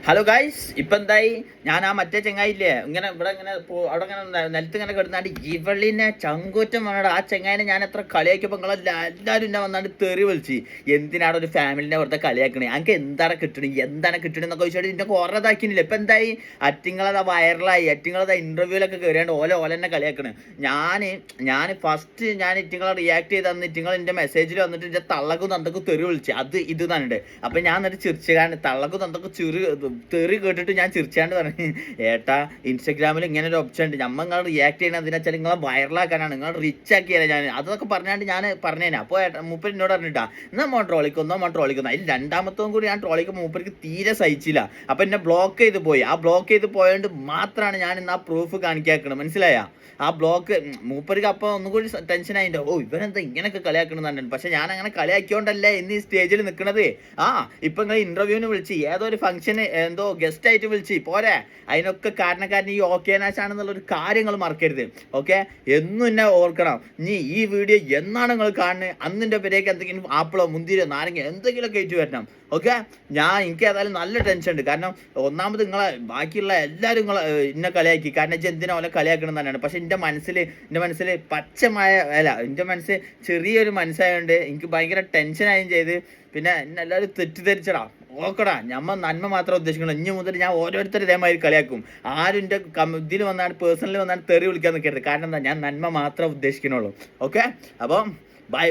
Hello guys, ഇപ്പം എന്തായി? ഞാൻ ആ മറ്റേ ചെങ്ങായില്ലേ ഇങ്ങനെ ഇവിടെ ഇങ്ങനെ അവിടെ ഇങ്ങനെ നിലത്ത് ഇങ്ങനെ കിടന്നാണ്ട് ഇവളിനെ ചങ്കൂറ്റം വന്നടാ. ആ ചെങ്ങായിനെ ഞാൻ എത്ര കളിയാക്കിയപ്പോൾ എല്ലാവരും എന്നെ വന്നാണ്ട് തെറി വിളിച്ച്. എന്തിനാണ് ഒരു ഫാമിലിനെ വെറുതെ കളിയാക്കണേ? എനിക്ക് എന്താണ് കിട്ടണേ എന്നൊക്കെ ചോദിച്ചാൽ ഇതിൻ്റെ കുറേ ഇതാക്കിയില്ല. ഇപ്പം എന്തായി? അറ്റിങ്ങളതാ വൈറലായി, അറ്റിങ്ങളതാ ഇൻ്റർവ്യൂലൊക്കെ കയറിയാണ്ട് ഓലെന്നെ കളിയാക്കണേ. ഞാൻ ഫസ്റ്റ് ഇറ്റിങ്ങളെ റിയാക്ട് ചെയ്ത് തന്ന് ഇറ്റിങ്ങൾ എൻ്റെ മെസ്സേജിൽ വന്നിട്ട് എൻ്റെ തള്ളക്കും തന്തക്കും തെറി വിളിച്ച് ഇത് തന്നെ. അപ്പം ഞാൻ എന്നിട്ട് ചിരിച്ചുകാണ്ട് തള്ളക്കും തന്തക്കും തെറി കേട്ടിട്ട് ഞാൻ ചിരിച്ചാണ്ട് പറഞ്ഞു, ഏട്ടാ ഇൻസ്റ്റഗ്രാമിൽ ഇങ്ങനെ ഒരു ഓപ്ഷൻ ഉണ്ട്, നിങ്ങൾ റിയാക്ട് ചെയ്യണത് എന്തിനാ വെച്ചാൽ നിങ്ങളെ വൈറലാക്കാനാണ്, നിങ്ങൾ റിച്ച് ആക്കിയാലേ ഞാൻ അതൊക്കെ പറഞ്ഞാണ്ട് ഞാൻ പറഞ്ഞേനെ. അപ്പോൾ മൂപ്പർ എന്നോട് പറഞ്ഞിട്ടാ എന്നാ ട്രോളിക്കുന്നു. അതിൽ രണ്ടാമത്തവും കൂടി ഞാൻ ട്രോളിക്ക് മൂപ്പർക്ക് തീരെ സഹിച്ചില്ല. അപ്പം എന്നെ ബ്ലോക്ക് ചെയ്ത് പോയി. ആ ബ്ലോക്ക് ചെയ്ത് പോയതുകൊണ്ട് മാത്രമാണ് ഞാൻ ഇന്ന് ആ പ്രൂഫ് കാണിക്കാക്കണം. മനസ്സിലായ? ആ ബ്ലോക്ക് മൂപ്പർക്ക് അപ്പോൾ ഒന്നും കൂടി ടെൻഷൻ ആയിട്ടോ, ഇവനെന്താ ഇങ്ങനെയൊക്കെ കളിയാക്കണമെന്നുണ്ട്. പക്ഷെ ഞാൻ അങ്ങനെ കളിയാക്കിയോണ്ടല്ലേ ഇന്ന് ഈ സ്റ്റേജിൽ നിൽക്കുന്നത്. ഇപ്പം നിങ്ങൾ ഇന്റർവ്യൂവിന് വിളിച്ച് ഏതോ ഒരു ഫംഗ്ഷന് എന്തോ ഗസ്റ്റ് ആയിട്ട് വിളിച്ച് പോരെ, അതിനൊക്കെ കാരണക്കാരൻ ഈ ഓക്കെ നാശാണെന്നുള്ളൊരു കാര്യങ്ങൾ മറക്കരുത്. ഓക്കെ, എന്നും എന്നെ ഓർക്കണം. നീ ഈ വീഡിയോ എന്നാണ് നിങ്ങൾ കാണുന്നത് അന്നിൻ്റെ പേരേക്ക് എന്തെങ്കിലും ആപ്പിളോ മുന്തിരിയോ നാരങ്ങ എന്തെങ്കിലും കയറ്റി വരണം. ഓക്കെ, എനിക്ക് ഏതായാലും നല്ല ടെൻഷൻ ഉണ്ട്. കാരണം ഒന്നാമത് ബാക്കിയുള്ള എല്ലാവരും എന്നെ കളിയാക്കി. കാരണം എന്തിനാ പോലെ കളിയാക്കണം തന്നെയാണ്. പക്ഷെ എൻ്റെ മനസ്സിൽ പച്ചമായ എൻ്റെ മനസ്സ് ചെറിയൊരു മനസ്സായതുകൊണ്ട് എനിക്ക് ഭയങ്കര ടെൻഷനായും ചെയ്ത്. പിന്നെ എന്നെ എല്ലാവരും തെറ്റിദ്ധരിച്ചടാ. ഓക്കടാ, നന്മ മാത്രം ഉദ്ദേശിക്കണം. ഇനി മുതൽ ഞാൻ ഓരോരുത്തരും ഇതേമാതിരി കളിയാക്കും. ആരും എൻ്റെ ഇതിൽ വന്നാണ് പേഴ്സണലി വന്നാണ് തെറി വിളിക്കാൻ നിൽക്കരുത്. കാരണം എന്താ, ഞാൻ നന്മ മാത്രം ഉദ്ദേശിക്കണുള്ളൂ. ഓക്കെ, അപ്പം ബൈ.